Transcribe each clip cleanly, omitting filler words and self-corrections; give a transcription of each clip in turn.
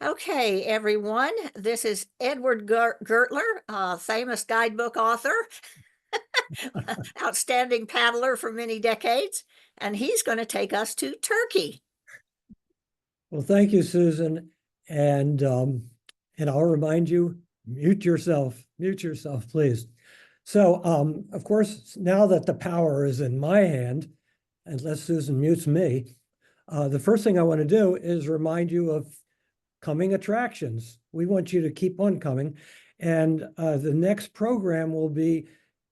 Okay, everyone, this is Edward Gertler, famous guidebook author, outstanding paddler for many decades, and he's going to take us to Turkey. Well, thank you, Susan. And I'll remind you, mute yourself, please. So, of course, now that the power is in my hand, unless Susan mutes me, the first thing I want to do is remind you of coming attractions. We want you to keep on coming. And the next program will be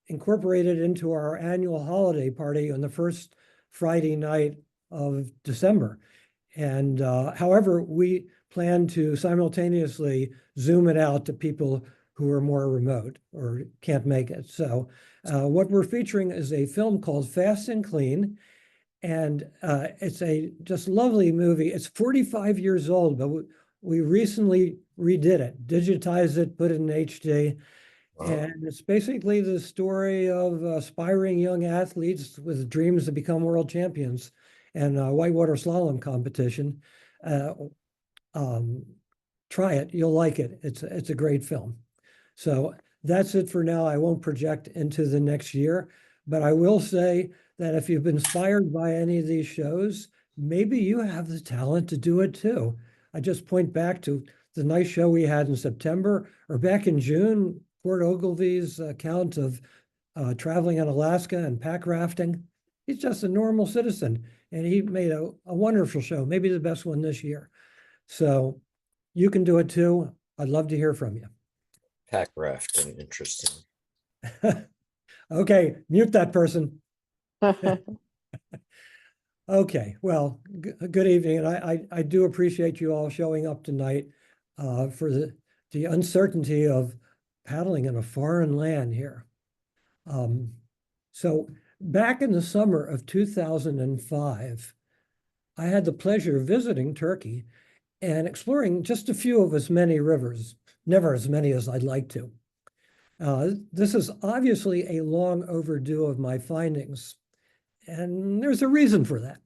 incorporated into our annual holiday party on the first Friday night of December. And however, we plan to simultaneously Zoom it out to people who are more remote or can't make it. So what we're featuring is a film called Fast and Clean. And it's a just lovely movie. It's 45 years old, but we recently redid it, digitized it, put it in HD. Wow. And it's basically the story of aspiring young athletes with dreams to become world champions and a whitewater slalom competition. Try it, you'll like it. It's a great film. So that's it for now. I won't project into the next year, but I will say that if you've been inspired by any of these shows, maybe you have the talent to do it too. I just point back to the nice show we had in September, or back in June, Port Ogilvy's account of traveling in Alaska and pack rafting. He's just a normal citizen, and he made a wonderful show, maybe the best one this year. So you can do it too. I'd love to hear from you. Pack rafting, interesting. Okay, mute that person. Okay, well, good evening, and I do appreciate you all showing up tonight for the uncertainty of paddling in a foreign land here. So back in the summer of 2005, I had the pleasure of visiting Turkey and exploring just a few of as many rivers, never as many as I'd like to. This is obviously a long overdue of my findings, and there's a reason for that.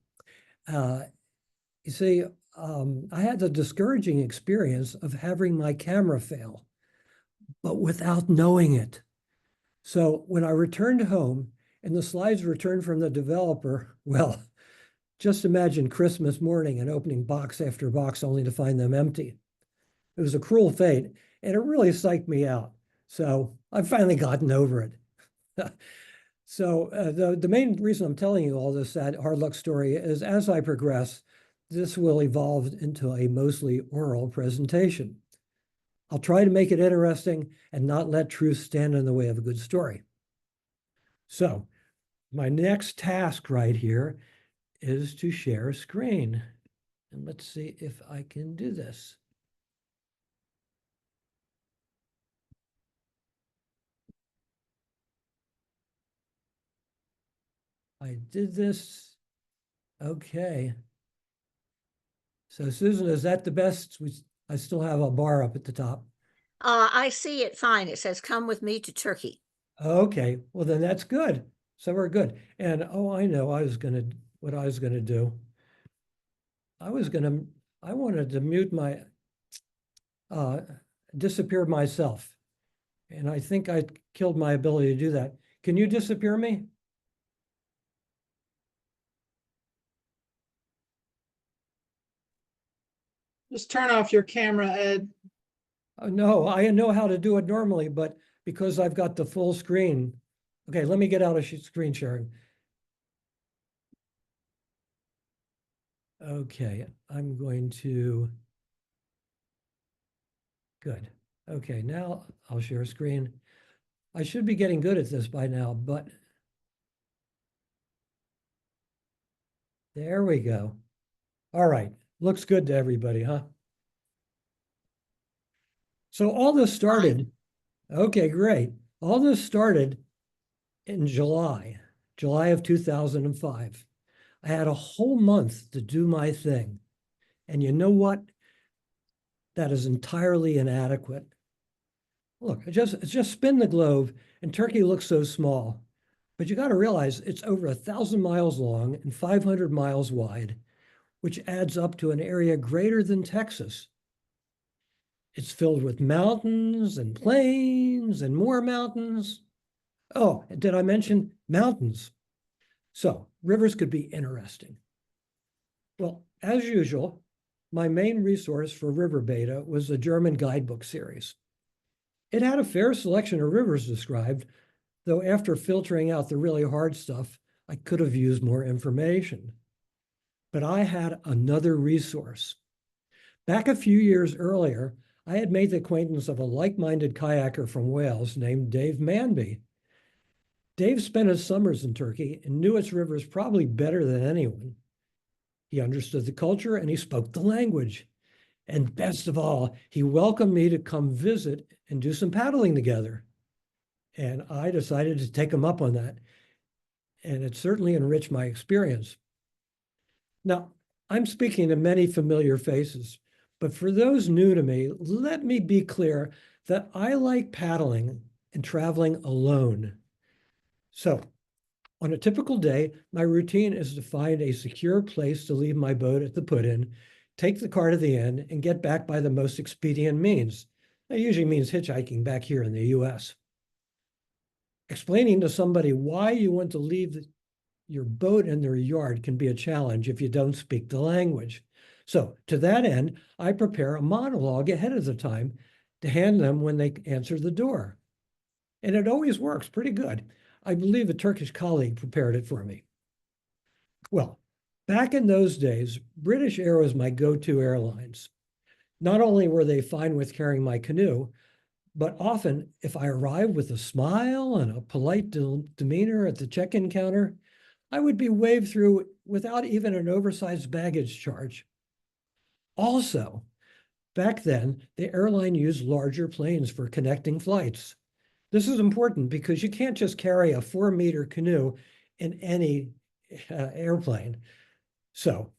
You see, I had the discouraging experience of having my camera fail, but without knowing it. So when I returned home and the slides returned from the developer, well, just imagine Christmas morning and opening box after box only to find them empty. It was a cruel fate, and it really psyched me out. So I've finally gotten over it. So the main reason I'm telling you all this sad hard luck story is as I progress, this will evolve into a mostly oral presentation. I'll try to make it interesting and not let truth stand in the way of a good story. So my next task right here is to share a screen. And let's see if I can do this. I did this. Okay. So Susan, is that the best? I still have a bar up at the top. I see it fine. It says, "Come with me to Turkey." Okay, well then that's good. So we're good. And oh, I know what I was gonna do. I wanted to mute my, disappear myself. And I think I killed my ability to do that. Can you disappear me? Just turn off your camera, Ed. No, I know how to do it normally, but because I've got the full screen. Okay, let me get out of screen sharing. Okay, I'm going to. Good. Okay, now I'll share screen. I should be getting good at this by now, but there we go. All right, looks good to everybody, huh? So all this started, okay, great. All this started in July of 2005. I had a whole month to do my thing. And you know what? That is entirely inadequate. Look, just spin the globe, and Turkey looks so small. But you got to realize it's over 1,000 miles long and 500 miles wide, which adds up to an area greater than Texas. It's filled with mountains and plains and more mountains. Oh, did I mention mountains? So rivers could be interesting. Well, as usual, my main resource for river beta was the German guidebook series. It had a fair selection of rivers described, though after filtering out the really hard stuff, I could have used more information. But I had another resource. Back a few years earlier, I had made the acquaintance of a like-minded kayaker from Wales named Dave Manby. Dave spent his summers in Turkey and knew its rivers probably better than anyone. He understood the culture and he spoke the language. And best of all, he welcomed me to come visit and do some paddling together. And I decided to take him up on that. And it certainly enriched my experience. Now, I'm speaking to many familiar faces, but for those new to me, let me be clear that I like paddling and traveling alone. So, on a typical day, my routine is to find a secure place to leave my boat at the put-in, take the car to the end, and get back by the most expedient means. That usually means hitchhiking back here in the US. Explaining to somebody why you want to leave your boat in their yard can be a challenge if you don't speak the language. So to that end, I prepare a monologue ahead of the time to hand them when they answer the door. And it always works pretty good. I believe a Turkish colleague prepared it for me. Well, back in those days, British Air was my go-to airlines. Not only were they fine with carrying my canoe, but often if I arrived with a smile and a polite demeanor at the check-in counter, I would be waved through without even an oversized baggage charge. Also, back then, the airline used larger planes for connecting flights. This is important because you can't just carry a 4-meter canoe in any airplane. So,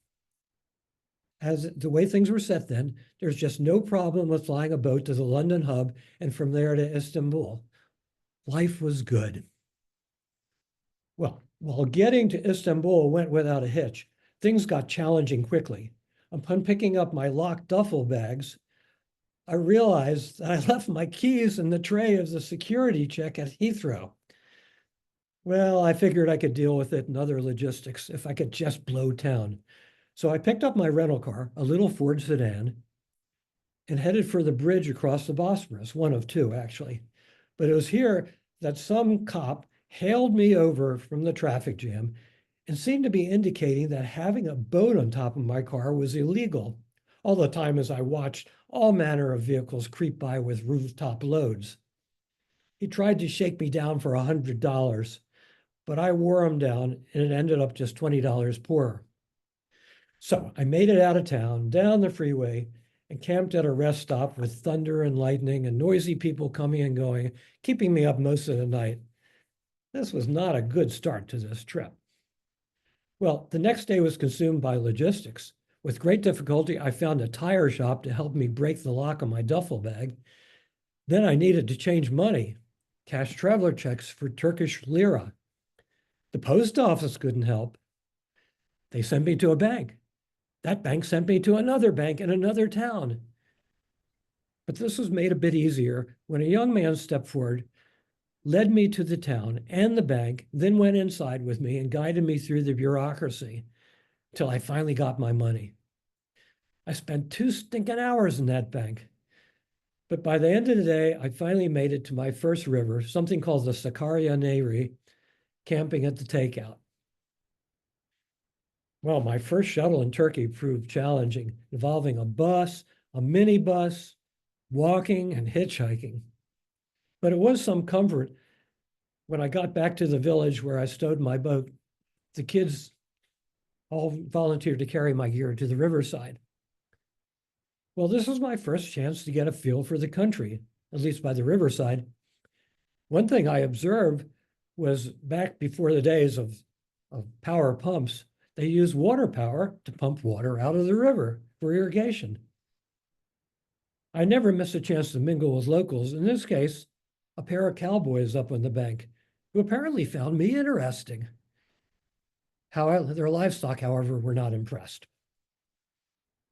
as the way things were set then, there's just no problem with flying a boat to the London hub and from there to Istanbul. Life was good. Well, while getting to Istanbul went without a hitch, things got challenging quickly. Upon picking up my locked duffel bags, I realized that I left my keys in the tray of the security check at Heathrow. Well, I figured I could deal with it in other logistics if I could just blow town. So I picked up my rental car, a little Ford sedan, and headed for the bridge across the Bosphorus, one of two, actually. But it was here that some cop hailed me over from the traffic jam and seemed to be indicating that having a boat on top of my car was illegal, all the time as I watched all manner of vehicles creep by with rooftop loads. He tried to shake me down for $100, but I wore him down and it ended up just $20 poorer. So I made it out of town, down the freeway, and camped at a rest stop with thunder and lightning and noisy people coming and going, keeping me up most of the night. This was not a good start to this trip. Well, the next day was consumed by logistics. With great difficulty, I found a tire shop to help me break the lock on my duffel bag. Then I needed to change money, cash traveler checks for Turkish lira. The post office couldn't help. They sent me to a bank. That bank sent me to another bank in another town. But this was made a bit easier when a young man stepped forward, led me to the town and the bank, then went inside with me and guided me through the bureaucracy till I finally got my money. I spent 2 stinking hours in that bank. But by the end of the day, I finally made it to my first river, something called the Sakarya Nehri, camping at the takeout. Well, my first shuttle in Turkey proved challenging, involving a bus, a minibus, walking, and hitchhiking. But it was some comfort when I got back to the village where I stowed my boat. The kids all volunteered to carry my gear to the riverside. Well, this was my first chance to get a feel for the country, at least by the riverside. One thing I observed was back before the days of power pumps, they used water power to pump water out of the river for irrigation. I never missed a chance to mingle with locals, in this case, a pair of cowboys up on the bank, who apparently found me interesting. However, their livestock, however, were not impressed.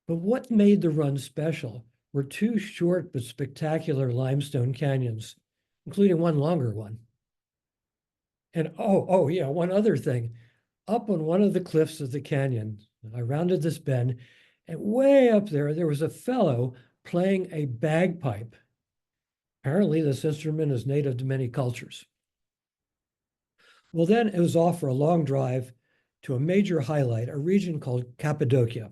But what made the run special were two short but spectacular limestone canyons, including one longer one. And oh yeah, one other thing. Up on one of the cliffs of the canyon, I rounded this bend, and way up there was a fellow playing a bagpipe. Apparently, this instrument is native to many cultures. Well, then it was off for a long drive to a major highlight, a region called Cappadocia.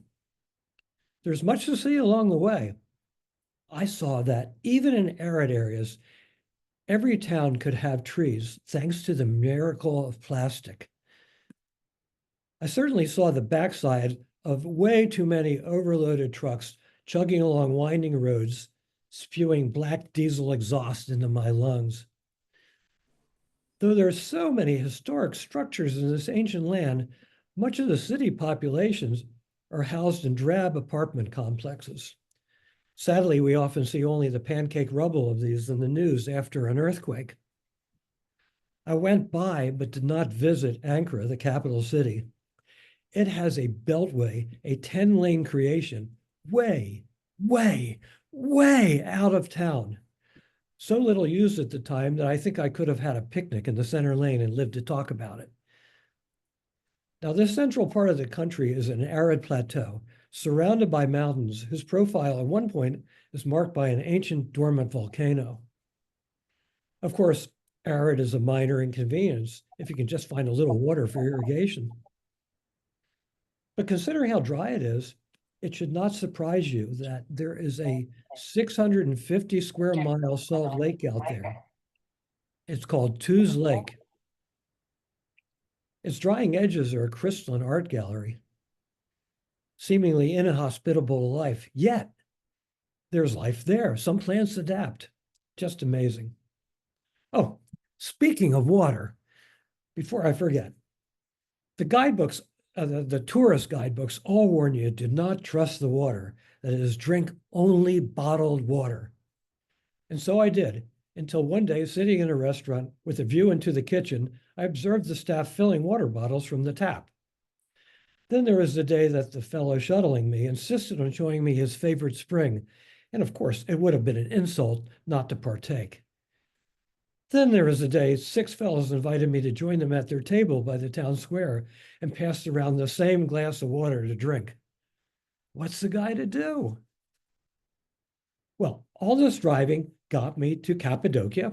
There's much to see along the way. I saw that even in arid areas, every town could have trees thanks to the miracle of plastic. I certainly saw the backside of way too many overloaded trucks chugging along winding roads, spewing black diesel exhaust into my lungs. Though there are so many historic structures in this ancient land, much of the city populations are housed in drab apartment complexes. Sadly, we often see only the pancake rubble of these in the news after an earthquake. I went by but did not visit Ankara, the capital city. It has a beltway, a 10-lane creation, way out of town. So little used at the time that I think I could have had a picnic in the center lane and lived to talk about it. Now, this central part of the country is an arid plateau surrounded by mountains whose profile at one point is marked by an ancient dormant volcano. Of course, arid is a minor inconvenience if you can just find a little water for irrigation. But considering how dry it is, it should not surprise you that there is a 650 square mile salt lake out there. It's called Two's Lake. Its drying edges are a crystalline art gallery, seemingly inhospitable to life, yet there's life there. Some plants adapt. Just amazing. Oh, speaking of water, before I forget, the guidebooks, the tourist guidebooks all warn you do not trust the water, that it is drink only bottled water. And so I did, until one day, sitting in a restaurant with a view into the kitchen, I observed the staff filling water bottles from the tap. Then there was the day that the fellow shuttling me insisted on showing me his favorite spring, and of course, it would have been an insult not to partake. Then there was a day 6 fellows invited me to join them at their table by the town square and passed around the same glass of water to drink. What's the guy to do? Well, all this driving got me to Cappadocia,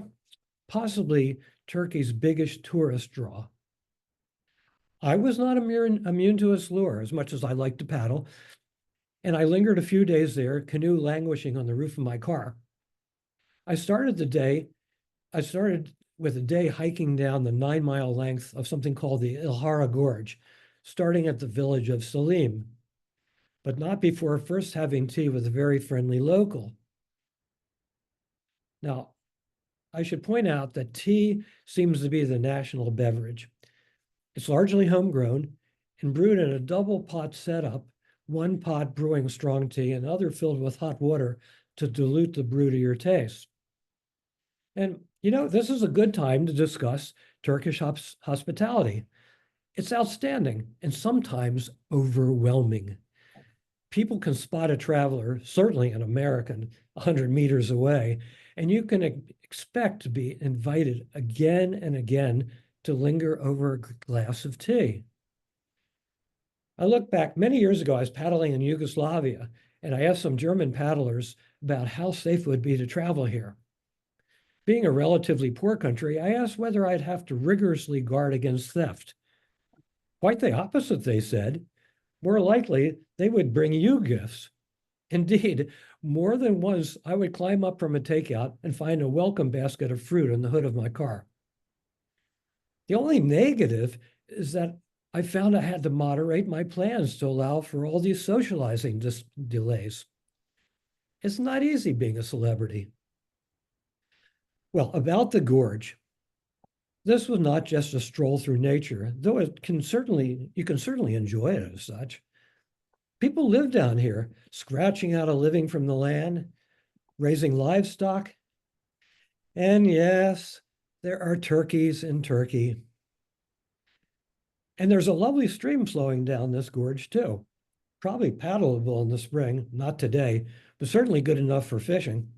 possibly Turkey's biggest tourist draw. I was not immune to its lure, as much as I like to paddle, and I lingered a few days there, canoe languishing on the roof of my car. I started with a day hiking down the 9-mile length of something called the Ilhara Gorge, starting at the village of Salim, but not before first having tea with a very friendly local. Now, I should point out that tea seems to be the national beverage. It's largely homegrown and brewed in a double pot setup, one pot brewing strong tea and other filled with hot water to dilute the brew to your taste. And, this is a good time to discuss Turkish hospitality. It's outstanding and sometimes overwhelming. People can spot a traveler, certainly an American, 100 meters away, and you can expect to be invited again and again to linger over a glass of tea. I look back many years ago, I was paddling in Yugoslavia, and I asked some German paddlers about how safe it would be to travel here. Being a relatively poor country, I asked whether I'd have to rigorously guard against theft. Quite the opposite, they said. More likely, they would bring you gifts. Indeed, more than once, I would climb up from a takeout and find a welcome basket of fruit on the hood of my car. The only negative is that I found I had to moderate my plans to allow for all these socializing delays. It's not easy being a celebrity. Well, about the gorge, this was not just a stroll through nature, though you can certainly enjoy it as such. People live down here, scratching out a living from the land, raising livestock. And yes, there are turkeys in Turkey. And there's a lovely stream flowing down this gorge too. probably paddleable in the spring, not today, but certainly good enough for fishing.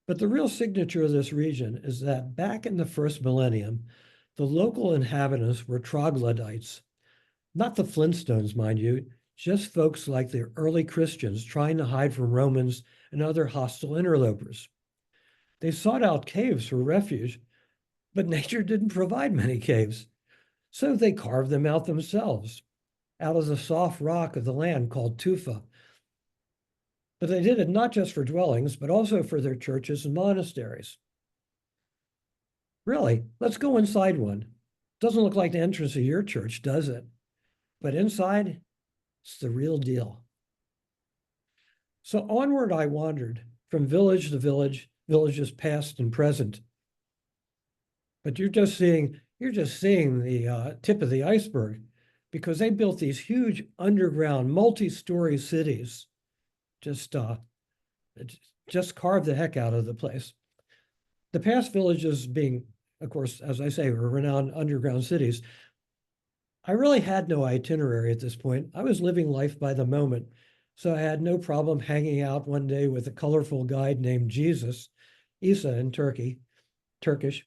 But the real signature of this region is that back in the first millennium, the local inhabitants were troglodytes, not the Flintstones, mind you, just folks like the early Christians trying to hide from Romans and other hostile interlopers. They sought out caves for refuge, but nature didn't provide many caves. So they carved them out themselves, out of the soft rock of the land called tufa. But they did it not just for dwellings, but also for their churches and monasteries. Really, let's go inside one. Doesn't look like the entrance of your church, does it? But inside, it's the real deal. So onward I wandered, from village to village, villages past and present. But you're just seeing the tip of the iceberg, because they built these huge underground multi-story cities. Just carved the heck out of the place. The past villages being, of course, as I say, were renowned underground cities. I really had no itinerary at this point. I was living life by the moment. So I had no problem hanging out one day with a colorful guide named Isa in Turkish.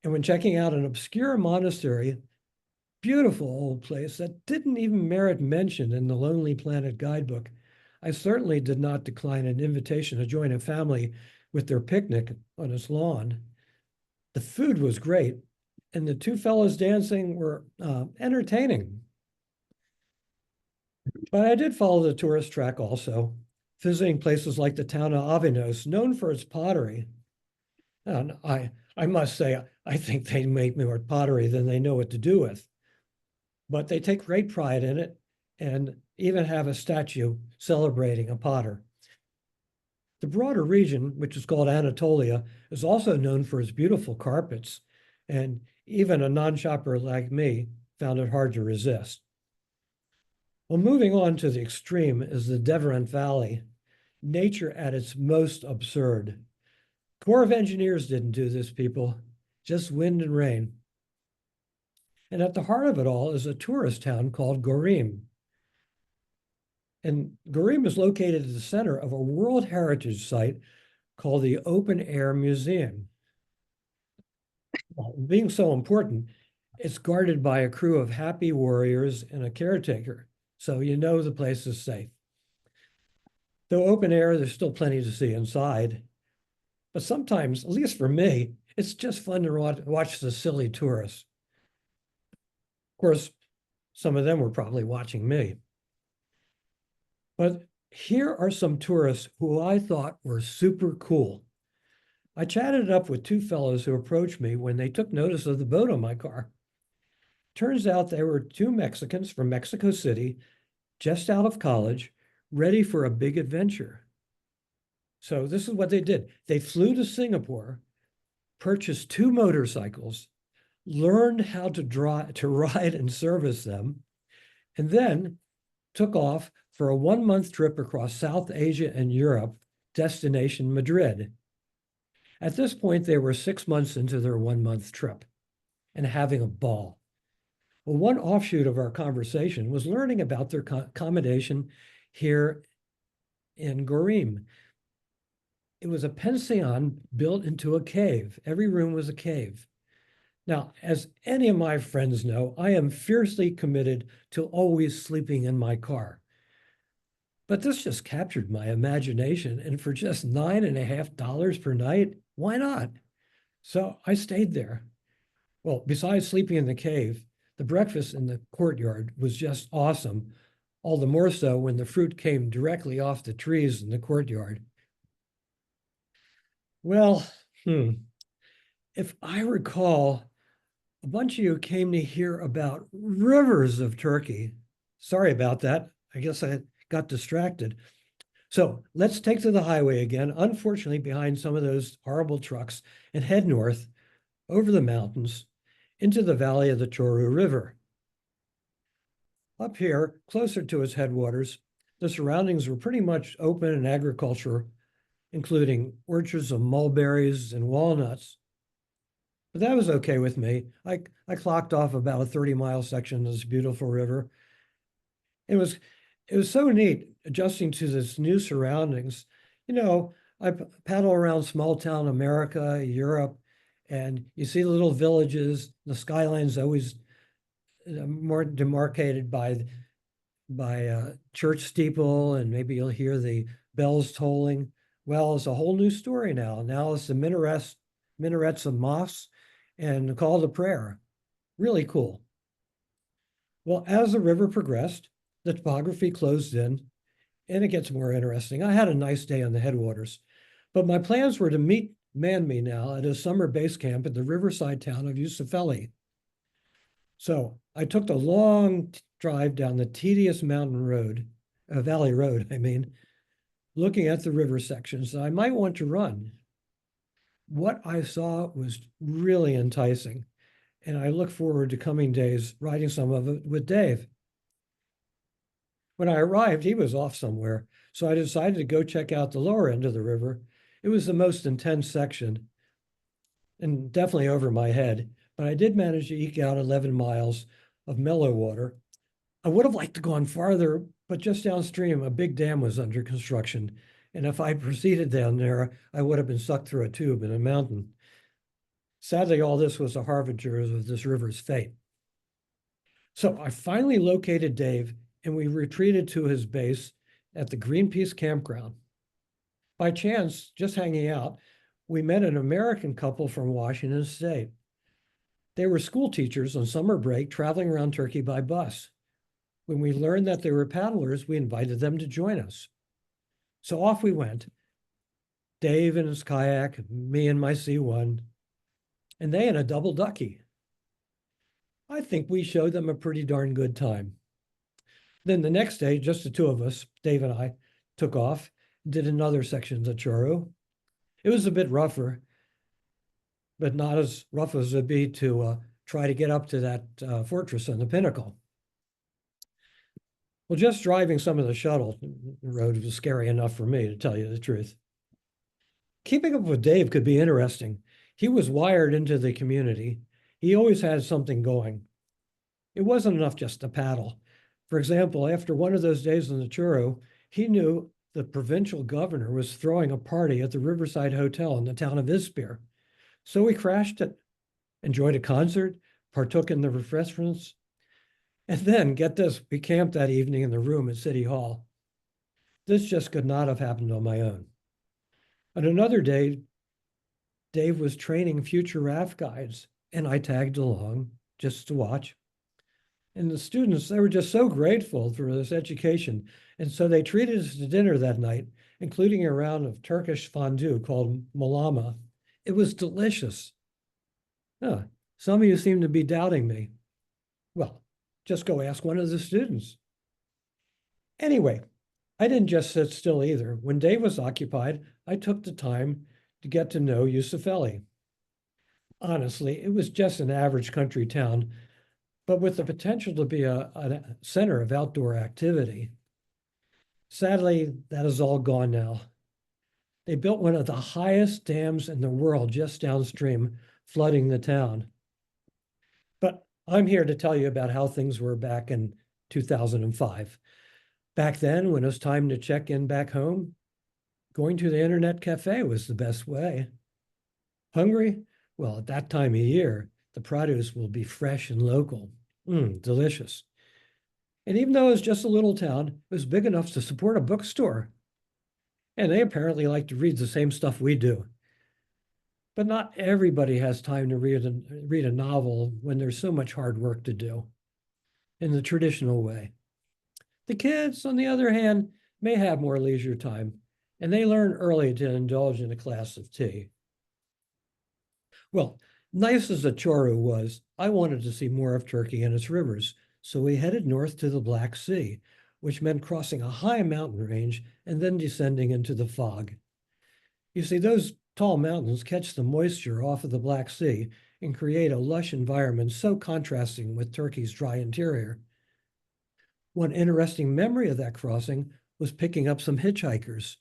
And when checking out an obscure monastery, beautiful old place that didn't even merit mention in the Lonely Planet guidebook, I certainly did not decline an invitation to join a family with their picnic on its lawn. The food was great, and the two fellows dancing were entertaining. But I did follow the tourist track also, visiting places like the town of Avinos, known for its pottery. And I must say, I think they make more pottery than they know what to do with. But they take great pride in it and even have a statue celebrating a potter. The broader region, which is called Anatolia, is also known for its beautiful carpets, and even a non-shopper like me found it hard to resist. Well, moving on to the extreme is the Devrent Valley, nature at its most absurd. Corps of Engineers didn't do this, people, just wind and rain. And at the heart of it all is a tourist town called Gorim. And Gorim is located at the center of a World Heritage Site called the Open Air Museum. Well, being so important, it's guarded by a crew of happy warriors and a caretaker, so you know the place is safe. Though open air, there's still plenty to see inside. But sometimes, at least for me, it's just fun to watch the silly tourists. Of course, some of them were probably watching me. But here are some tourists who I thought were super cool. I chatted up with two fellows who approached me when they took notice of the boat on my car. Turns out they were two Mexicans from Mexico City, just out of college, ready for a big adventure. So this is what they did. They flew to Singapore, purchased two motorcycles, learned how to ride and service them, and then took off for a 1-month trip across South Asia and Europe, destination Madrid. At this point, they were 6 months into their 1-month trip and having a ball. Well, one offshoot of our conversation was learning about their accommodation here in Gorim. It was a pension built into a cave. Every room was a cave. Now, as any of my friends know, I am fiercely committed to always sleeping in my car. But this just captured my imagination, and for just $9.50 per night, why not? So I stayed there. Well, besides sleeping in the cave, the breakfast in the courtyard was just awesome, all the more so when the fruit came directly off the trees in the courtyard. Well, if I recall, a bunch of you came to hear about rivers of Turkey. Sorry about that. I guess I got distracted. So let's take to the highway again, unfortunately behind some of those horrible trucks, and head north over the mountains into the valley of the Choru River. Up here, closer to its headwaters, the surroundings were pretty much open and agriculture, including orchards of mulberries and walnuts. But that was okay with me. I clocked off about a 30-mile section of this beautiful river. It was so neat adjusting to this new surroundings. You know, paddle around small town America, Europe, and you see the little villages. The skyline's always more demarcated by a church steeple, and maybe you'll hear the bells tolling. Well, it's a whole new story now. Now it's the minarets of mosques and the call to prayer. Really cool. Well, as the river progressed, the topography closed in, and it gets more interesting. I had a nice day on the headwaters, but my plans were to meet Manme now at a summer base camp in the riverside town of Yusufeli. So I took the long drive down the tedious mountain road, valley road, I mean, looking at the river sections that I might want to run. What I saw was really enticing, and I look forward to coming days riding some of it with Dave. When I arrived, he was off somewhere, so I decided to go check out the lower end of the river. It was the most intense section, and definitely over my head, but I did manage to eke out 11 miles of mellow water. I would have liked to go on farther, but just downstream, a big dam was under construction, and if I proceeded down there, I would have been sucked through a tube in a mountain. Sadly, all this was a harbinger of this river's fate. So I finally located Dave, and we retreated to his base at the Greenpeace campground. By chance, just hanging out, we met an American couple from Washington State. They were school teachers on summer break traveling around Turkey by bus. When we learned that they were paddlers, we invited them to join us. So off we went, Dave in his kayak, me in my C1, and they in a double ducky. I think we showed them a pretty darn good time. Then the next day, just the two of us, Dave and I, took off, did another section of Choru. It was a bit rougher, but not as rough as it'd be to try to get up to that fortress on the pinnacle. Well, just driving some of the shuttle road was scary enough for me, to tell you the truth. Keeping up with Dave could be interesting. He was wired into the community. He always had something going. It wasn't enough just to paddle. For example, after one of those days in the Churro, he knew the provincial governor was throwing a party at the Riverside Hotel in the town of Izmir. So we crashed it, enjoyed a concert, partook in the refreshments, and then, get this, we camped that evening in the room at City Hall. This just could not have happened on my own. On another day, Dave was training future raft guides, and I tagged along just to watch. And the students, they were just so grateful for this education. And so they treated us to dinner that night, including a round of Turkish fondue called malama. It was delicious. Some of you seem to be doubting me. Well, just go ask one of the students. Anyway, I didn't just sit still either. When Dave was occupied, I took the time to get to know Yusufeli. Honestly, it was just an average country town, but with the potential to be a center of outdoor activity. Sadly, that is all gone now. They built one of the highest dams in the world just downstream, flooding the town. But I'm here to tell you about how things were back in 2005. Back then, when it was time to check in back home, going to the internet cafe was the best way. Hungry? Well, at that time of year, the produce will be fresh and local. Delicious. And even though it was just a little town, it was big enough to support a bookstore. And they apparently like to read the same stuff we do. But not everybody has time to read a novel when there's so much hard work to do in the traditional way. The kids, on the other hand, may have more leisure time, and they learn early to indulge in a glass of tea. Well, nice as the Choru was, I wanted to see more of Turkey and its rivers, so we headed north to the Black Sea, which meant crossing a high mountain range and then descending into the fog. You see, those tall mountains catch the moisture off of the Black Sea and create a lush environment so contrasting with Turkey's dry interior. One interesting memory of that crossing was picking up some hitchhikers.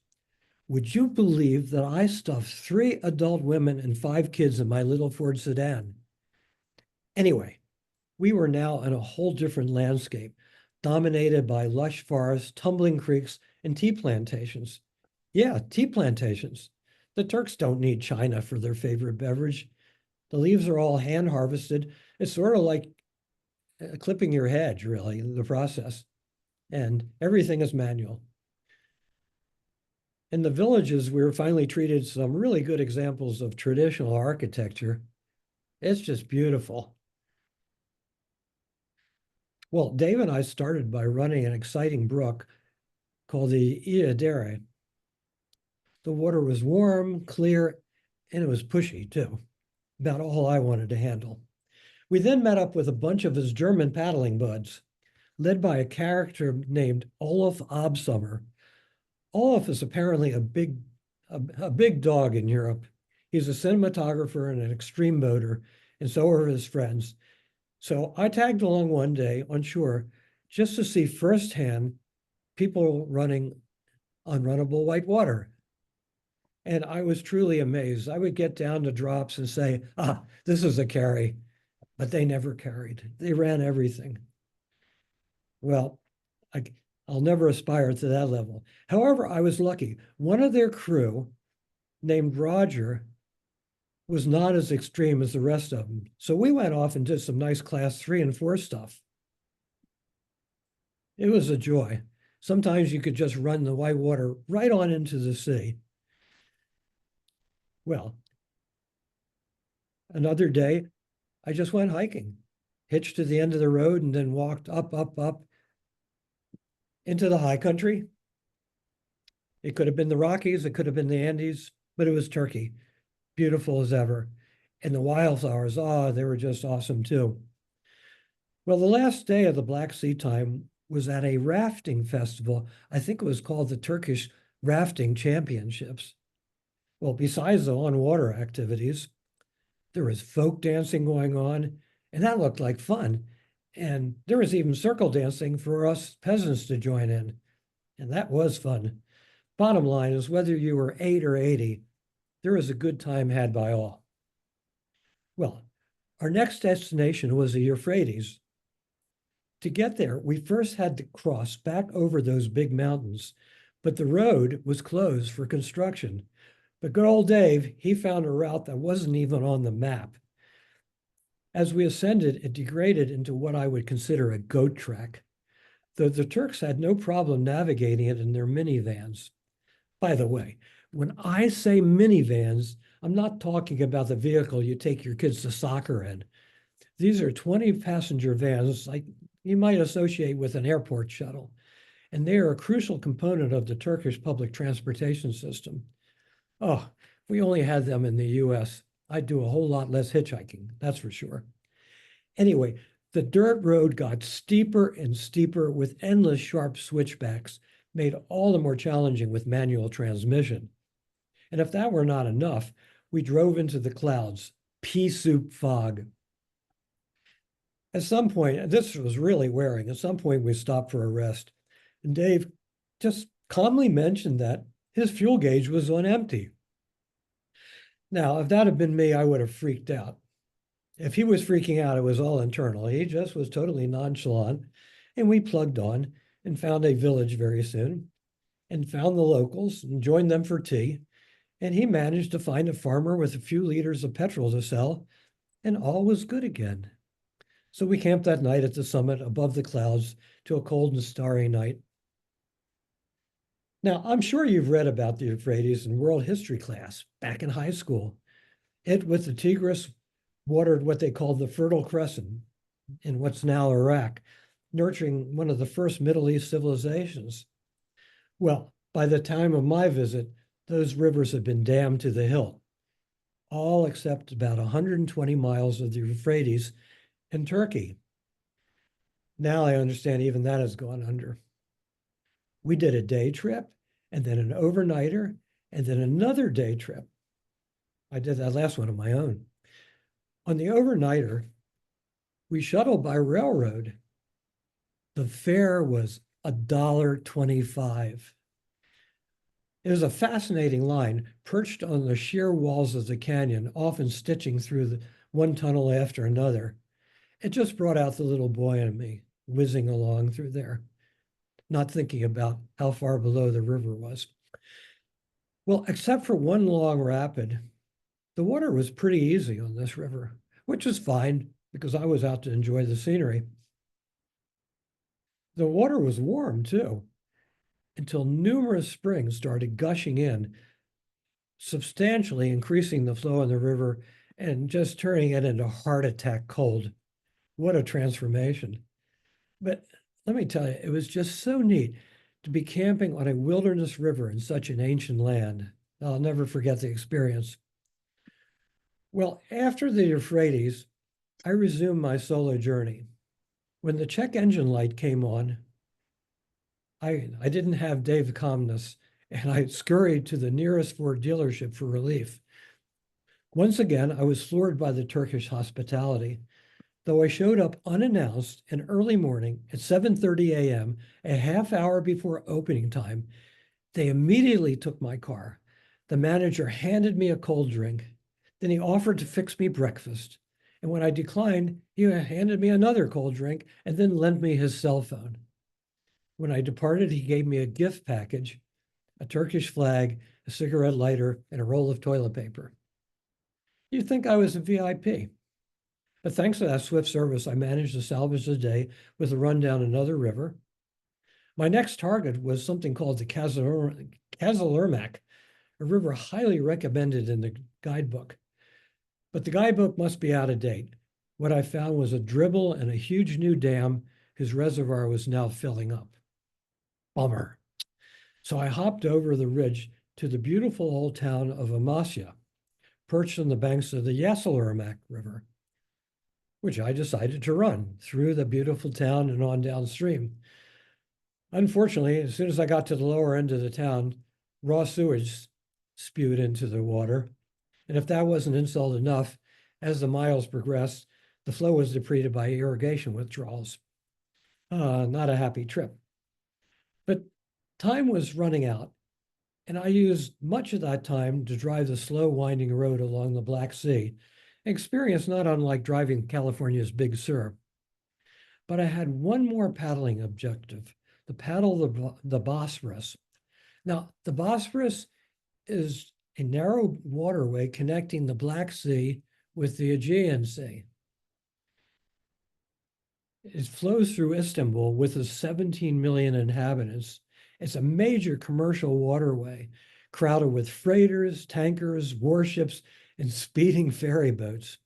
Would you believe that I stuffed 3 adult women and 5 kids in my little Ford sedan? Anyway, we were now in a whole different landscape. dominated by lush forests, tumbling creeks, and tea plantations. Yeah, tea plantations. The Turks don't need China for their favorite beverage. The leaves are all hand harvested. It's sort of like clipping your hedge, really, the process. And everything is manual. In the villages, we were finally treated some really good examples of traditional architecture. It's just beautiful. Well, Dave and I started by running an exciting brook called the Iadere. The water was warm, clear, and it was pushy too. About all I wanted to handle. We then met up with a bunch of his German paddling buds, led by a character named Olaf Absummer. Olaf is apparently a big dog in Europe. He's a cinematographer and an extreme boater, and so are his friends. So I tagged along one day on shore just to see firsthand people running unrunnable white water. And I was truly amazed. I would get down to drops and say, this is a carry, but they never carried. They ran everything. Well, I'll never aspire to that level. However, I was lucky. One of their crew, named Roger, was not as extreme as the rest of them. So we went off and did some nice class 3 and 4 stuff. It was a joy. Sometimes you could just run the white water right on into the sea. Well, another day, I just went hiking, hitched to the end of the road and then walked up into the high country. It could have been the Rockies, it could have been the Andes, but it was Turkey, beautiful as ever. And the wildflowers, they were just awesome too. Well, the last day of the Black Sea time was at a rafting festival. I think it was called the Turkish Rafting Championships. Well, besides the on-water activities, there was folk dancing going on, and that looked like fun. And there was even circle dancing for us peasants to join in, and that was fun. Bottom line is, whether you were 8 or 80, there was a good time had by all. Well, our next destination was the Euphrates. To get there, we first had to cross back over those big mountains, but the road was closed for construction. But good old Dave, he found a route that wasn't even on the map. As we ascended, it degraded into what I would consider a goat track. The Turks had no problem navigating it in their minivans. By the way, when I say minivans, I'm not talking about the vehicle you take your kids to soccer in. These are 20-passenger vans like you might associate with an airport shuttle, and they are a crucial component of the Turkish public transportation system. Oh, if we only had them in the US, I'd do a whole lot less hitchhiking, that's for sure. Anyway, the dirt road got steeper and steeper with endless sharp switchbacks, made all the more challenging with manual transmission. And if that were not enough, we drove into the clouds, pea soup fog. At some point, this was really wearing, at some point we stopped for a rest, and Dave just calmly mentioned that his fuel gauge was on empty. Now, if that had been me, I would have freaked out. If he was freaking out, it was all internal. He just was totally nonchalant, and we plugged on and found a village very soon and found the locals and joined them for tea. And he managed to find a farmer with a few liters of petrol to sell, and all was good again. So we camped that night at the summit above the clouds to a cold and starry night. Now, I'm sure you've read about the Euphrates in world history class back in high school. It, with the Tigris, watered what they called the Fertile Crescent in what's now Iraq, nurturing one of the first Middle East civilizations. Well, by the time of my visit, those rivers had been dammed to the hilt, all except about 120 miles of the Euphrates in Turkey. Now I understand even that has gone under. We did a day trip and then an overnighter and then another day trip. I did that last one on my own. On the overnighter, we shuttled by railroad. The fare was $1.25. It was a fascinating line, perched on the sheer walls of the canyon, often stitching through one tunnel after another. It just brought out the little boy in me. whizzing along through there, not thinking about how far below the river was. Well, except for one long rapid, the water was pretty easy on this river, which was fine because I was out to enjoy the scenery. The water was warm too, until numerous springs started gushing in, substantially increasing the flow in the river and just turning it into heart attack cold. What a transformation. But let me tell you, it was just so neat to be camping on a wilderness river in such an ancient land. I'll never forget the experience. Well, after the Euphrates, I resumed my solo journey. When the check engine light came on, I didn't have Dave's calmness, and I scurried to the nearest Ford dealership for relief. Once again, I was floored by the Turkish hospitality. Though I showed up unannounced in early morning at 7:30 a.m., a half hour before opening time, they immediately took my car. The manager handed me a cold drink. Then he offered to fix me breakfast. And when I declined, he handed me another cold drink and then lent me his cell phone. When I departed, he gave me a gift package, a Turkish flag, a cigarette lighter, and a roll of toilet paper. You'd think I was a VIP. But thanks to that swift service, I managed to salvage the day with a run down another river. My next target was something called the Kazalermak, a river highly recommended in the guidebook. But the guidebook must be out of date. What I found was a dribble and a huge new dam whose reservoir was now filling up. Bummer. So I hopped over the ridge to the beautiful old town of Amasya, perched on the banks of the Yasalermak River, which I decided to run through the beautiful town and on downstream. Unfortunately, as soon as I got to the lower end of the town, raw sewage spewed into the water. And if that wasn't insult enough, as the miles progressed, the flow was depleted by irrigation withdrawals. Not a happy trip. But time was running out, and I used much of that time to drive the slow winding road along the Black Sea, an experience not unlike driving California's Big Sur. But I had one more paddling objective, the paddle the Bosphorus. Now, the Bosphorus is a narrow waterway connecting the Black Sea with the Aegean Sea. It flows through Istanbul with its 17 million inhabitants. It's a major commercial waterway, crowded with freighters, tankers, warships, and speeding ferry boats.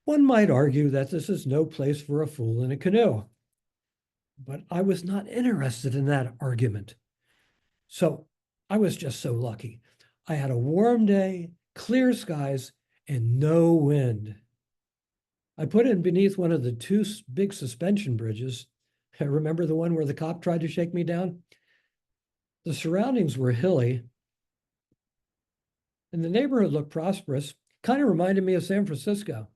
One might argue that this is no place for a fool in a canoe. But I was not interested in that argument. So I was just so lucky. I had a warm day, clear skies, and no wind. I put in beneath one of the two big suspension bridges. Remember the one where the cop tried to shake me down? The surroundings were hilly, and the neighborhood looked prosperous. Kind of reminded me of San Francisco.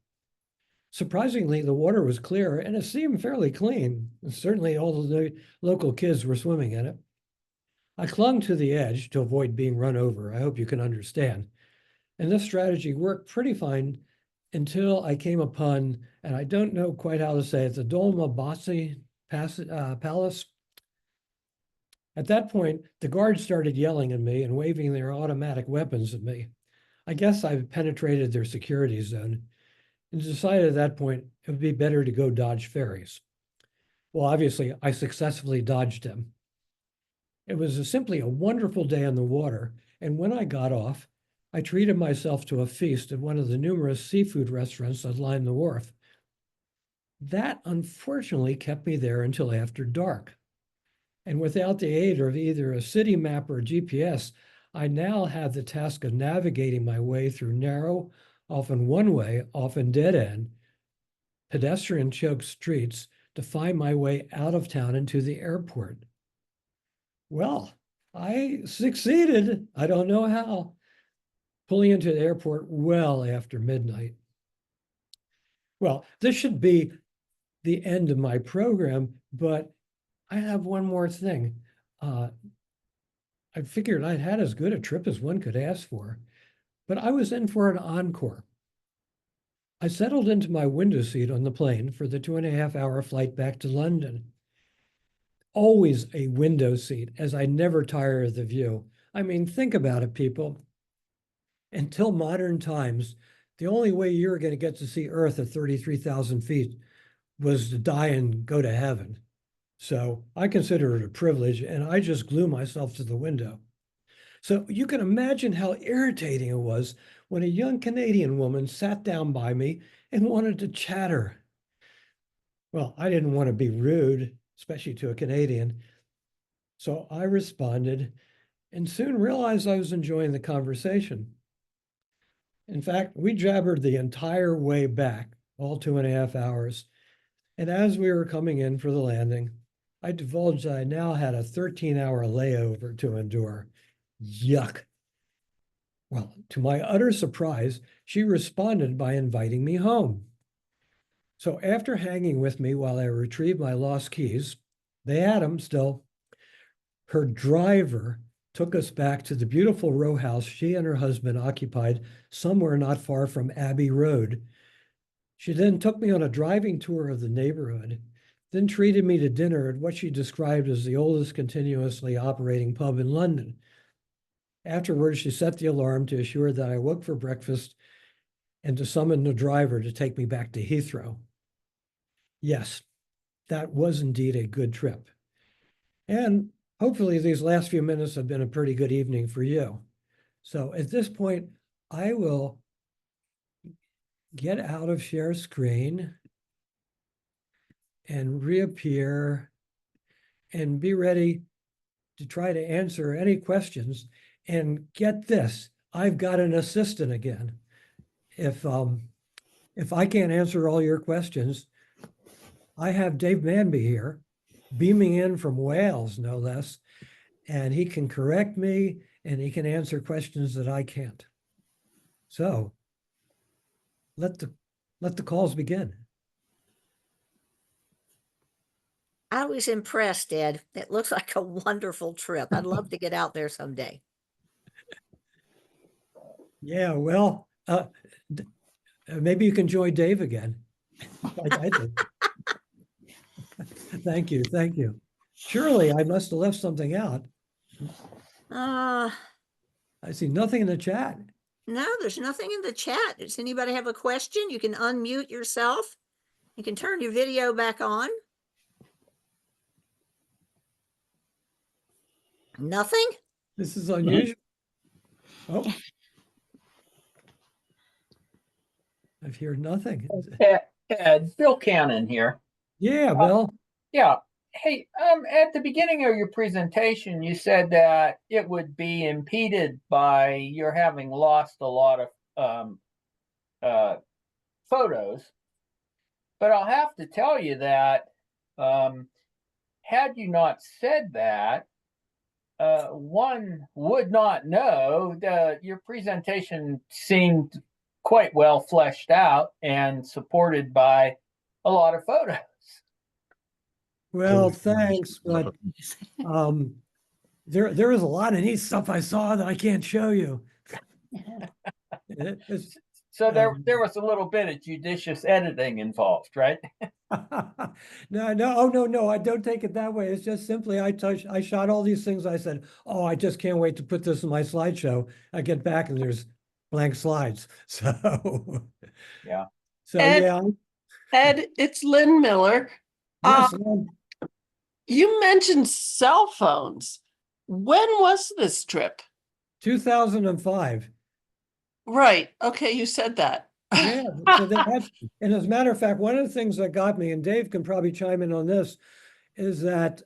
Surprisingly, the water was clear, and it seemed fairly clean. And certainly all the local kids were swimming in it. I clung to the edge to avoid being run over. I hope you can understand. And this strategy worked pretty fine until I came upon, and I don't know quite how to say it, the Dolmabahce Palace. At that point, the guards started yelling at me and waving their automatic weapons at me. I guess I penetrated their security zone and decided at that point it would be better to go dodge ferries. Well, obviously, I successfully dodged them. It was simply a wonderful day on the water, and when I got off, I treated myself to a feast at one of the numerous seafood restaurants that lined the wharf. That unfortunately kept me there until after dark. And without the aid of either a city map or a GPS, I now had the task of navigating my way through narrow, often one-way, often dead-end, pedestrian-choked streets to find my way out of town into the airport. Well, I succeeded. I don't know how. Pulling into the airport well after midnight. Well, this should be the end of my program, but I have one more thing. I figured I'd had as good a trip as one could ask for, but I was in for an encore. I settled into my window seat on the plane for the 2.5 hour flight back to London. Always a window seat, as I never tire of the view. I mean, think about it, people. Until modern times, the only way you're going to get to see Earth at 33,000 feet was to die and go to heaven. So I consider it a privilege, and I just glue myself to the window. So you can imagine how irritating it was when a young Canadian woman sat down by me and wanted to chatter. Well, I didn't want to be rude, especially to a Canadian. So I responded and soon realized I was enjoying the conversation. In fact, we jabbered the entire way back, all 2.5 hours. And as we were coming in for the landing, I divulged that I now had a 13-hour layover to endure. Yuck. Well, to my utter surprise, she responded by inviting me home. So after hanging with me while I retrieved my lost keys, they had them still, her driver took us back to the beautiful row house she and her husband occupied somewhere not far from Abbey Road. She then took me on a driving tour of the neighborhood, then treated me to dinner at what she described as the oldest continuously operating pub in London. Afterwards, she set the alarm to assure that I woke for breakfast and to summon the driver to take me back to Heathrow. Yes, that was indeed a good trip. And hopefully these last few minutes have been a pretty good evening for you. So at this point, I will get out of share screen and reappear and be ready to try to answer any questions. And get this, I've got an assistant again. If I can't answer all your questions, I have Dave Manby here, beaming in from Wales, no less, and he can correct me and he can answer questions that I can't. So let the calls begin. I was impressed, Ed. It looks like a wonderful trip. I'd love to get out there someday. Yeah, well, maybe you can join Dave again, like I did. Thank you, thank you. Surely I must have left something out. Uh, I see nothing in the chat. no, there's nothing in the chat. Does anybody have a question? You can unmute yourself. You can turn your video back on. Nothing? This is unusual. Oh, I've heard nothing. Ed, Bill Cannon here. Yeah, Bill. Yeah. Hey, at the beginning of your presentation, you said that it would be impeded by your having lost a lot of photos. But I'll have to tell you that had you not said that, one would not know that your presentation seemed quite well fleshed out and supported by a lot of photos. Well, thanks, but there is a lot of neat stuff I saw that I can't show you. So there was a little bit of judicious editing involved, right? No, I don't take it that way. It's just simply I shot all these things. I said, oh, I just can't wait to put this in my slideshow. I get back and there's blank slides. So yeah. So Ed, yeah. Ed, it's Lynn Miller. Yes, You mentioned cell phones. When was this trip? 2005. Right. Okay, you said that. Yeah, so they had, and as a matter of fact, one of the things that got me, and Dave can probably chime in on this, is that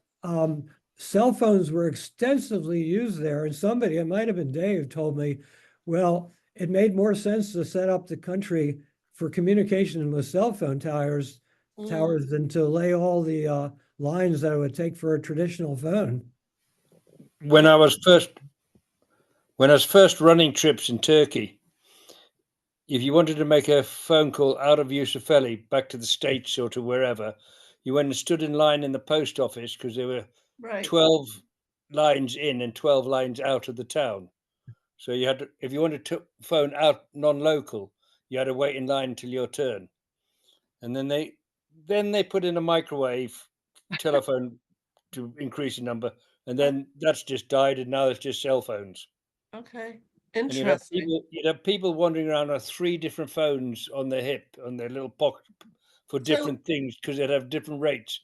cell phones were extensively used there. And somebody, it might have been Dave, told me, well, it made more sense to set up the country for communication with cell phone towers than to lay all the lines that it would take for a traditional phone. When I was first running trips in Turkey, if you wanted to make a phone call out of Yusufeli back to the States or to wherever, you went and stood in line in the post office because there were 12 lines in and 12 lines out of the town. So you had to, if you wanted to phone out non-local, you had to wait in line until your turn. And then they put in a microwave telephone to increase the number, and then that's just died, and now it's just cell phones. Okay, And interesting. you'd have people wandering around with 3 different phones on their hip, on their little pocket, for So, different things, because they'd have different rates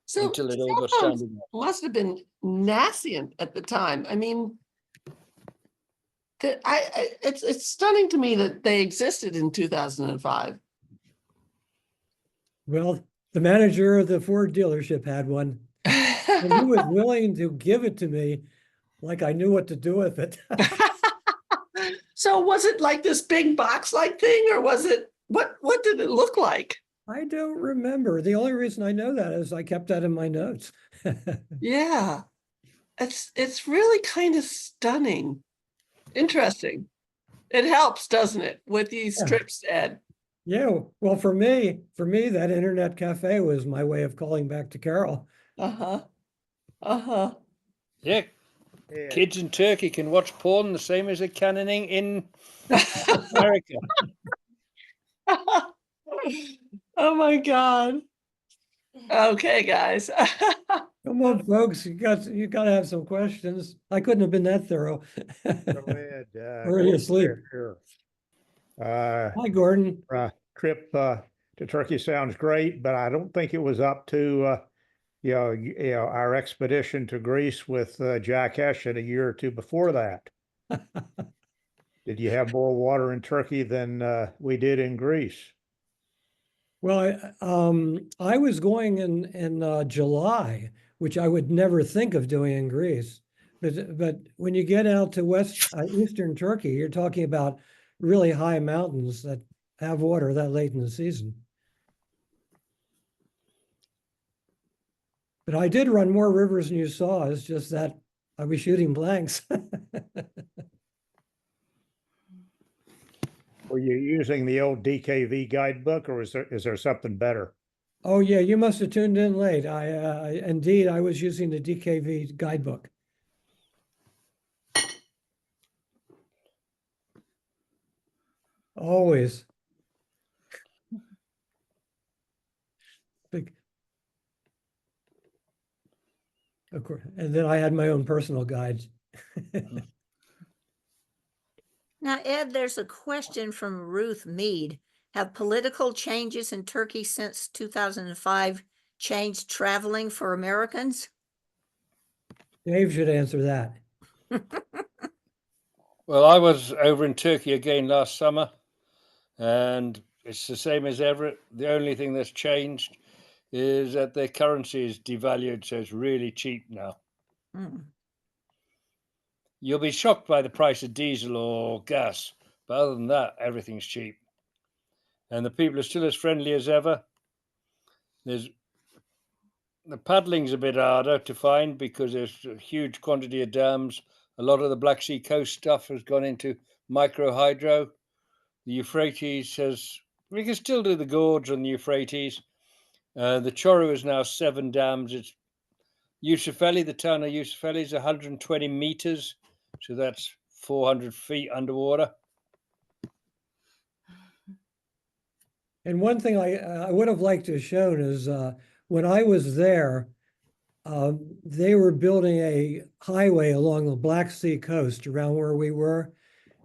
so until it all cell got phones standard. must have been nascent at the time. I mean, it's stunning to me that they existed in 2005. Well, the manager of the Ford dealership had one, and he was willing to give it to me like I knew what to do with it. So was it like this big box-like thing, or was it what did it look like? I don't remember. The only reason I know that is I kept that in my notes. Yeah. It's really kind of stunning. Interesting. It helps, doesn't it, with these Yeah. trips, Ed? Yeah, well, for me, that internet cafe was my way of calling back to Carol. Uh-huh. Uh-huh. Yeah, Yeah. kids in Turkey can watch porn the same as they can in America. Oh my God. Okay, guys. Come on, folks, you got to have some questions. I couldn't have been that thorough. Go ahead. Or are you asleep? Here. Hi, Gordon. Trip to Turkey sounds great, but I don't think it was up to our expedition to Greece with Jack Hessian a year or two before that. Did you have more water in Turkey than we did in Greece? Well, I was going in July, which I would never think of doing in Greece. But when you get out to eastern Turkey, you're talking about really high mountains that have water that late in the season. But I did run more rivers than you saw. It's just that I was shooting blanks. Were you using the old DKV guidebook, or is there something better? Oh yeah, you must have tuned in late. Indeed, I was using the DKV guidebook. Always. Big. Of course, and then I had my own personal guides. Now, Ed, there's a question from Ruth Mead. Have political changes in Turkey since 2005 changed traveling for Americans? Dave should answer that. Well, I was over in Turkey again last summer, and it's the same as ever. The only thing that's changed is that their currency is devalued, so it's really cheap now. Mm. You'll be shocked by the price of diesel or gas, but other than that, everything's cheap. And the people are still as friendly as ever. The paddling's a bit harder to find because there's a huge quantity of dams. A lot of the Black Sea coast stuff has gone into micro hydro. The Euphrates we can still do the gorge on the Euphrates. The Choru is now 7 dams. It's Yusufeli, the town of Yusufeli is 120 meters. So that's 400 feet underwater. And one thing I would have liked to have shown is when I was there, they were building a highway along the Black Sea coast around where we were.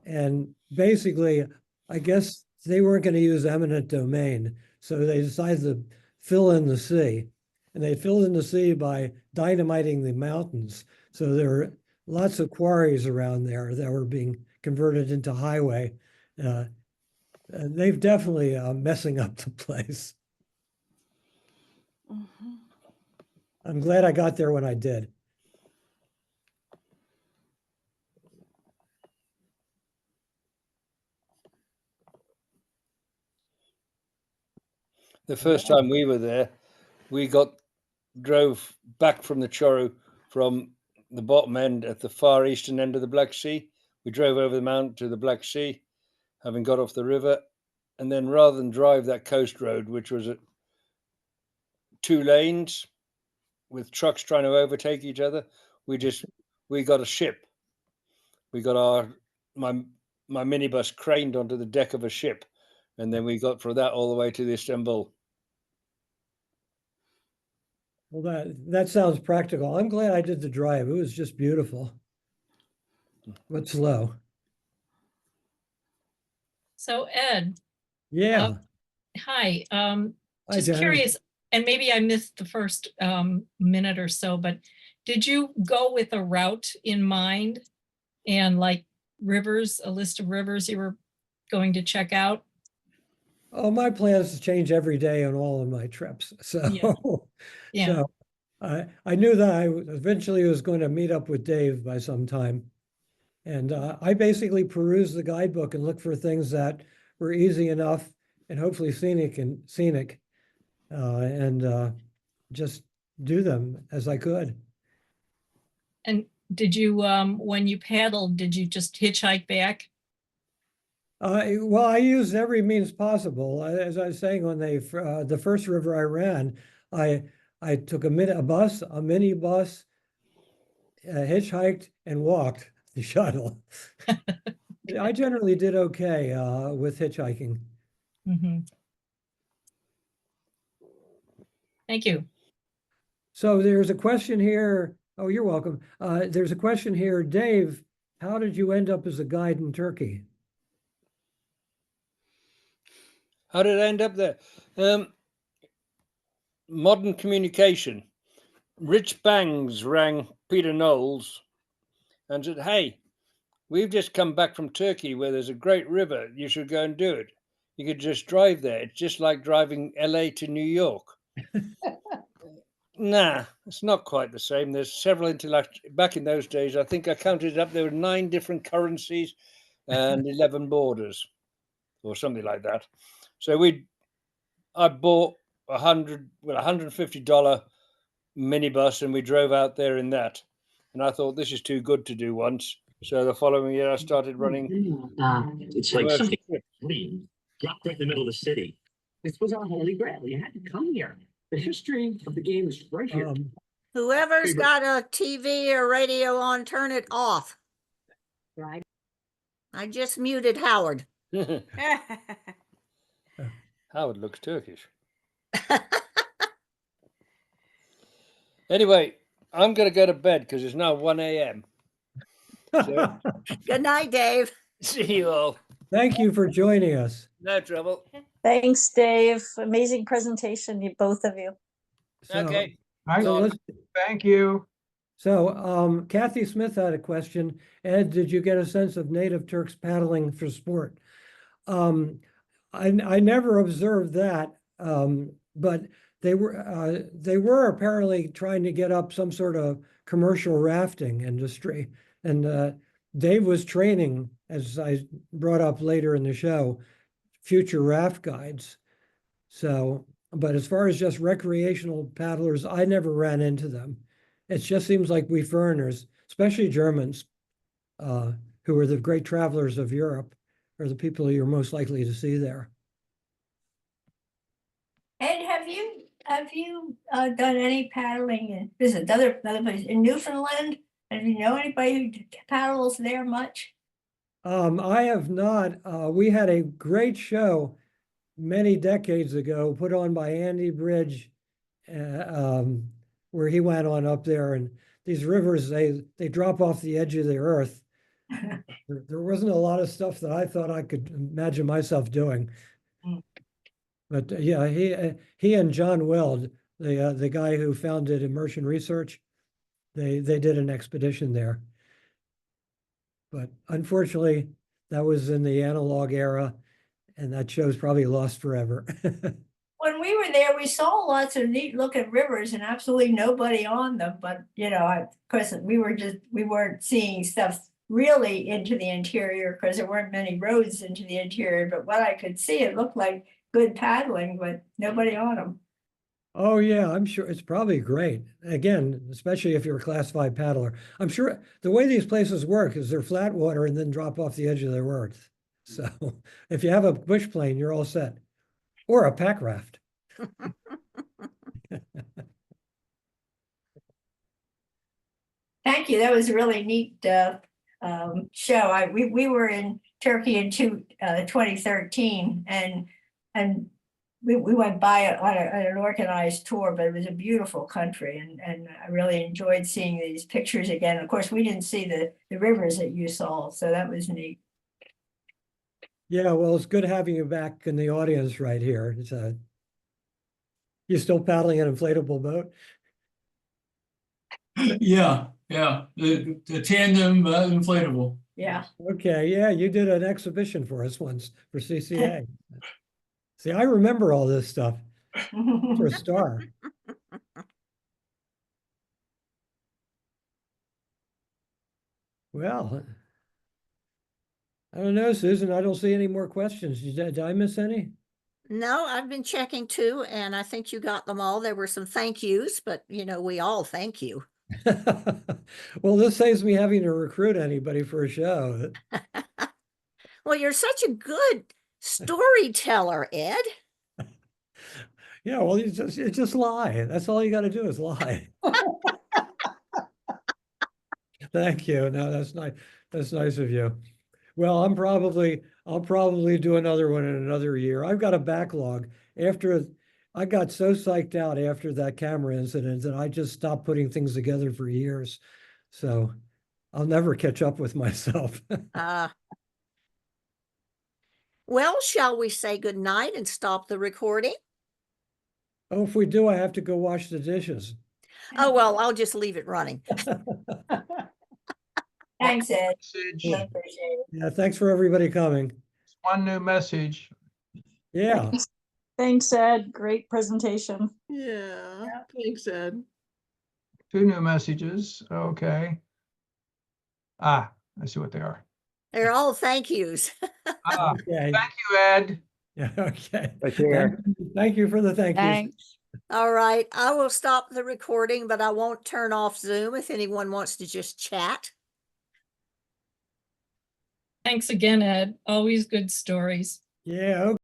And basically, I guess they weren't going to use eminent domain. So they decided to fill in the sea. And they filled in the sea by dynamiting the mountains. So there were lots of quarries around there that were being converted into highway. And they've definitely messing up the place. Mhm. I'm glad I got there when I did. The first time we were there, we drove back from the Choru from the bottom end at the far eastern end of the Black Sea. We drove over the mountain to the Black Sea, having got off the river. And then rather than drive that coast road, which was at 2 lanes with trucks trying to overtake each other, we got a ship. We got my my minibus craned onto the deck of a ship, and then we got from that all the way to Istanbul. Well, that sounds practical. I'm glad I did the drive. It was just beautiful, but slow. So Ed, Yeah. hi. Hi, Just Janice. curious, and maybe I missed the first minute or so, but did you go with a route in mind and like rivers, a list of rivers you were going to check out? Oh, my plans change every day on all of my trips. So, Yeah. so I knew that I eventually was going to meet up with Dave by some time. And I basically perused the guidebook and looked for things that were easy enough and hopefully scenic and just do them as I could. And did you, when you paddled, did you just hitchhike back? Well, I used every means possible. As I was saying, on the first river I ran, I took a mini bus, hitchhiked, and walked the shuttle. I generally did okay with hitchhiking. Mm-hmm. Thank you. So there's a question here. Oh, you're welcome. There's a question here. Dave, how did you end up as a guide in Turkey? How did I end up there? Modern communication. Rich Bangs rang Peter Knowles and said, "Hey, we've just come back from Turkey where there's a great river. You should go and do it. You could just drive there. It's just like driving LA to New York." Nah, it's not quite the same. There's several back in those days. I think I counted it up. There were 9 different currencies and 11 borders, or something like that. So I bought $150 minibus, and we drove out there in that. And I thought, this is too good to do once. So the following year, I started running. It's like something dropped right in the middle of the city. This was our holy grail. You had to come here. The history of the game is right here. Whoever's got a TV or radio on, turn it off. Right. I just muted Howard. Howard looks Turkish. Anyway, I'm going to go to bed because it's now 1 a.m. So, good night, Dave. See you all. Thank you for joining us. No trouble. Thanks, Dave. Amazing presentation, you both of you. So, okay. Thank you. So Kathy Smith had a question. Ed, did you get a sense of native Turks paddling for sport? I never observed that, but they were apparently trying to get up some sort of commercial rafting industry. And Dave was training, as I brought up later in the show, future raft guides. So, but as far as just recreational paddlers, I never ran into them. It just seems like we foreigners, especially Germans, who are the great travelers of Europe, are the people you're most likely to see there. Ed, have you done any paddling in visit other places in Newfoundland? And do you know anybody who paddles there much? I have not. We had a great show many decades ago, put on by Andy Bridge, where he went on up there, and these rivers, they drop off the edge of the earth. There wasn't a lot of stuff that I thought I could imagine myself doing. But yeah, he and John Weld, the guy who founded Immersion Research, they did an expedition there. But unfortunately, that was in the analog era, and that show's probably lost forever. When we were there, we saw lots of neat looking rivers and absolutely nobody on them. But, you know, of course, we weren't seeing stuff really into the interior because there weren't many roads into the interior. But what I could see, it looked like good paddling, but nobody on them. Oh yeah, I'm sure it's probably great. Again, especially if you're a class 5 paddler. I'm sure the way these places work is they're flat water and then drop off the edge of their earth. So if you have a bush plane, you're all set. Or a pack raft. Thank you. That was a really neat show. We were in Turkey in 2013, and we went by on an organized tour, but it was a beautiful country, and I really enjoyed seeing these pictures again. Of course, we didn't see the rivers that you saw, so that was neat. Yeah, well, it's good having you back in the audience right here. It's you still paddling an inflatable boat? Yeah, the tandem inflatable. Yeah. Okay, yeah, you did an exhibition for us once for CCA. See, I remember all this stuff for a star. Well, I don't know, Susan, I don't see any more questions. Did I miss any? No, I've been checking too, and I think you got them all. There were some thank yous, but you know, we all thank you. Well, this saves me having to recruit anybody for a show. Well, you're such a good storyteller, Ed. Yeah, well, you just lie. That's all you got to do is lie. Thank you. No, that's nice. That's nice of you. Well, I'll probably do another one in another year. I've got a backlog. I got so psyched out after that camera incident that I just stopped putting things together for years. So I'll never catch up with myself. Well, shall we say good night and stop the recording? Oh, if we do, I have to go wash the dishes. Oh, well, I'll just leave it running. Thanks, Ed. Message. I appreciate it. Yeah, thanks for everybody coming. One new message. Yeah. Thanks, Ed. Great presentation. Yeah, thanks, Ed. Two new messages. Okay. I see what they are. They're all thank yous. Okay. Thank you, Ed. Yeah, okay. Take care. Thank you for the thank yous. Thanks. All right, I will stop the recording, but I won't turn off Zoom if anyone wants to just chat. Thanks again, Ed. Always good stories. Yeah.